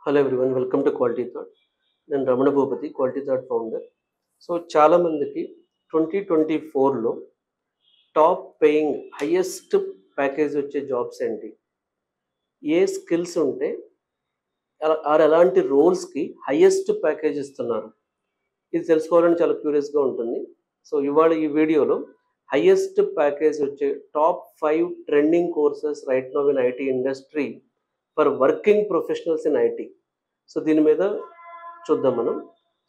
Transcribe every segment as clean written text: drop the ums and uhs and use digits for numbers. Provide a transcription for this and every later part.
Hello everyone, welcome to Quality Thought. నేను Ramana Bhupathi, Quality Thought founder. So చాలామందికి 2024లో top paying highest package వచ్చే jobs ఏంటి, ఏ స్కిల్స్ ఉంటే ఎలాంటి రోల్స్కి హైయెస్ట్ ప్యాకేజ్ ఇస్తున్నారు, ఇది తెలుసుకోవాలని చాలా క్యూరియస్గా ఉంటుంది. సో ఇవాళ ఈ వీడియోలో హైయెస్ట్ ప్యాకేజ్ వచ్చే top 5 trending courses right now in IT industry for working professionals in IT. So దీని మీద చూద్దాం మనం.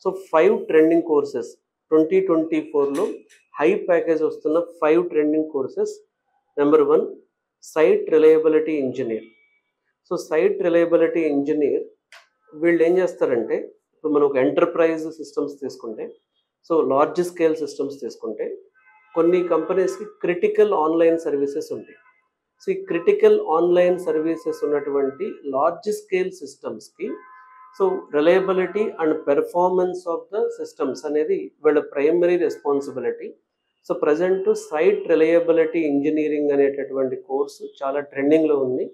సో 5 ట్రెండింగ్ కోర్సెస్ 2024లో హై ప్యాకేజ్ వస్తున్న 5 trending courses. Number 1, site reliability engineer. So site reliability engineer వీళ్ళు ఏం చేస్తారంటే, ఇప్పుడు మనం ఒక ఎంటర్ప్రైజ్ సిస్టమ్స్ తీసుకుంటే, సో లార్జ్ స్కేల్ సిస్టమ్స్ తీసుకుంటే కొన్ని కంపెనీస్కి క్రిటికల్ ఆన్లైన్ సర్వీసెస్ ఉంటాయి. సో ఈ క్రిటికల్ ఆన్లైన్ సర్వీసెస్ ఉన్నటువంటి లార్జ్ స్కేల్ సిస్టమ్స్కి so reliability and performance of the systems అనేది వీళ్ళ primary responsibility. So present site reliability engineering అనేటటువంటి కోర్సు చాలా ట్రెండింగ్లో ఉంది.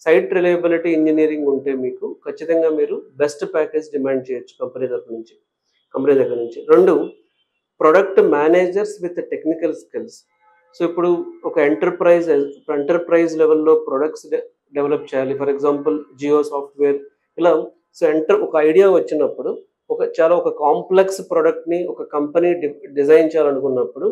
సైట్ రిలయబిలిటీ ఇంజనీరింగ్ ఉంటే మీకు ఖచ్చితంగా మీరు బెస్ట్ ప్యాకేజ్ డిమాండ్ చేయొచ్చు కంపెనీ దగ్గర నుంచి. 2, product managers with technical skills. So ఇప్పుడు ఒక ఎంటర్ప్రైజ్ లెవెల్లో ప్రొడక్ట్స్ డెవలప్ చేయాలి. ఫర్ ఎగ్జాంపుల్ జియో సాఫ్ట్వేర్ ఇలా. సో ఒక ఐడియా వచ్చినప్పుడు ఒక కాంప్లెక్స్ ప్రోడక్ట్ని ఒక కంపెనీ డిజైన్ చేయాలనుకున్నప్పుడు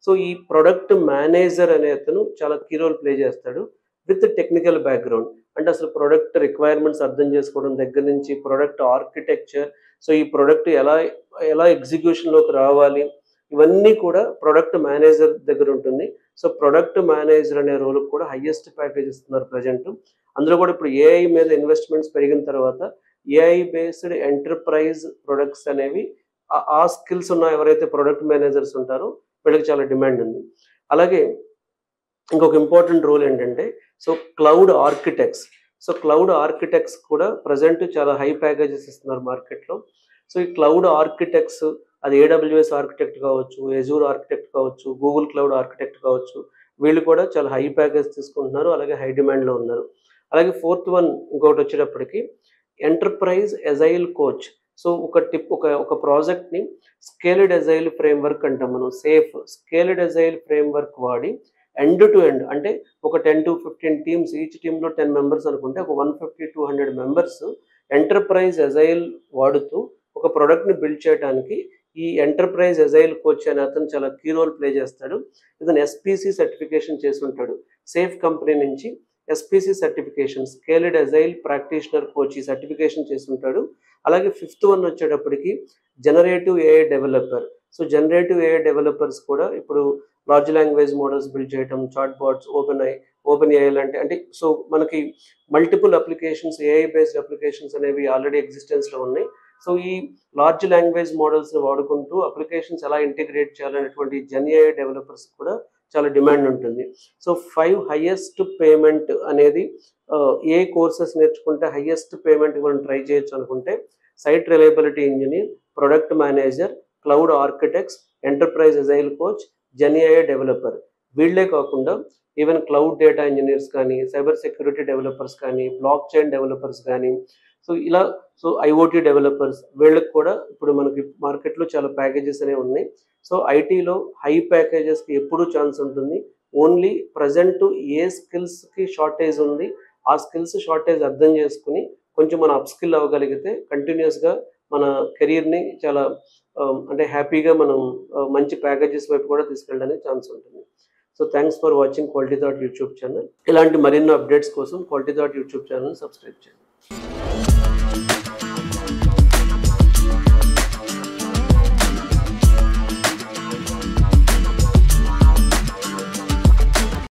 సో ఈ ప్రొడక్ట్ మేనేజర్ అనే అతను చాలా కీ రోల్ ప్లే చేస్తాడు విత్ టెక్నికల్ బ్యాక్గ్రౌండ్. అంటే అసలు ప్రొడక్ట్ రిక్వైర్మెంట్స్ అర్థం చేసుకోవడం దగ్గర నుంచి ప్రొడక్ట్ ఆర్కిటెక్చర్, సో ఈ ప్రొడక్ట్ ఎలా ఎగ్జిక్యూషన్లోకి రావాలి, ఇవన్నీ కూడా ప్రొడక్ట్ మేనేజర్ దగ్గర ఉంటుంది. సో ప్రొడక్ట్ మేనేజర్ అనే రోల్కి కూడా హైయెస్ట్ ప్యాకేజ్ ఇస్తున్నారు ప్రజెంట్. అందులో కూడా ఇప్పుడు ఏఐ మీద ఇన్వెస్ట్మెంట్స్ పెరిగిన తర్వాత ఏఐ బేస్డ్ ఎంటర్ప్రైజ్ ప్రొడక్ట్స్ అనేవి ఆ స్కిల్స్ ఉన్న ఎవరైతే ప్రొడక్ట్ మేనేజర్స్ ఉంటారో వీళ్ళకి చాలా డిమాండ్ ఉంది. అలాగే ఇంకొక ఇంపార్టెంట్ రోల్ ఏంటంటే so cloud architects. So cloud architects కూడా ప్రజెంట్ చాలా హై ప్యాకేజెస్ ఇస్తున్నారు మార్కెట్లో. సో ఈ క్లౌడ్ ఆర్కిటెక్ట్స్ అది ఏడబ్ల్యూఎస్ ఆర్కిటెక్ట్ కావచ్చు, ఎజూర్ ఆర్కిటెక్ట్ కావచ్చు, గూగుల్ క్లౌడ్ ఆర్కిటెక్ట్ కావచ్చు, వీళ్ళు కూడా చాలా హై ప్యాకేజ్ తీసుకుంటున్నారు, అలాగే హై డిమాండ్లో ఉన్నారు. అలాగే 4th వన్ ఇంకొకటి వచ్చేటప్పటికి ఎంటర్ప్రైజ్ ఎజైల్ కోచ్. సో ఒక ప్రాజెక్ట్ని స్కేల్డ్ ఎజైల్ ఫ్రేమ్వర్క్ అంటాం మనం. స్కేల్డ్ ఎజైల్ ఫ్రేమ్వర్క్ వాడి ఎండ్ టు ఎండ్, అంటే ఒక 10 to 15 టీమ్స్, ఈచ్ టీంలో 10 మెంబర్స్ అనుకుంటే ఒక 150-200 మెంబర్స్ ఎంటర్ప్రైజ్ ఎజైల్ వాడుతూ ఒక ప్రోడక్ట్ని బిల్డ్ చేయడానికి ఈ ఎంటర్ప్రైజ్ ఎజైల్ కోచ్ అనే అతను చాలా కీ రోల్ ప్లే చేస్తాడు. ఇతను ఎస్పీసీ సర్టిఫికేషన్ చేసి ఉంటాడు సేఫ్ కంపెనీ నుంచి. SPC certification, scaled agile practitioner coach, ఈ సర్టిఫికేషన్ చేసి ఉంటాడు. అలాగే 5th వన్ వచ్చేటప్పటికి generative AI developer. So generative AI developers కూడా ఇప్పుడు లార్జ్ లాంగ్వేజ్ మోడల్స్ బిల్డ్ చేయడం, చాట్ బాట్స్, ఓపెన్ ఏఐ అంటే సో మనకి multiple applications, AI based applications అనేవి ఆల్రెడీ ఎగ్జిస్టెన్స్లో ఉన్నాయి. సో ఈ లార్జ్ లాంగ్వేజ్ మోడల్స్ని వాడుకుంటూ అప్లికేషన్స్ ఎలా ఇంటిగ్రేట్ చేయాలనేటువంటి జెన్ ఏఐ డెవలపర్స్ కూడా చాలా డిమాండ్ ఉంటుంది. సో 5 హైయెస్ట్ పేమెంట్ అనేది ఏ కోర్సెస్ నేర్చుకుంటే హైయెస్ట్ పేమెంట్ మనం ట్రై చేయొచ్చు అనుకుంటే site reliability engineer, product manager, cloud architects, enterprise agile coach, gen AI developer. వీళ్ళే కాకుండా ఈవెన్ క్లౌడ్ డేటా ఇంజనీర్స్ కానీ, సైబర్ సెక్యూరిటీ డెవలపర్స్ కానీ, బ్లాక్ చైన్ డెవలపర్స్ కానీ, సో ఐఓటీ డెవలపర్స్, వీళ్ళకి కూడా ఇప్పుడు మనకి మార్కెట్లో చాలా ప్యాకేజెస్ అనేవి ఉన్నాయి. సో ఐటీలో హై ప్యాకేజెస్కి ఎప్పుడూ ఛాన్స్ ఉంటుంది. ఓన్లీ ప్రజెంట్ ఏ స్కిల్స్కి షార్టేజ్ ఉంది, ఆ స్కిల్స్ షార్టేజ్ అర్థం చేసుకుని కొంచెం మనం అప్స్కిల్ అవ్వగలిగితే కంటిన్యూస్గా మన కెరీర్ని చాలా అంటే హ్యాపీగా మనం మంచి ప్యాకేజెస్ వైపు కూడా తీసుకెళ్ళడానికి ఛాన్స్ ఉంటుంది. So thanks for watching quality thought YouTube channel. ఇలాంటి మరిన్నో అప్డేట్స్ కోసం quality thought YouTube channel subscribe చేయండి.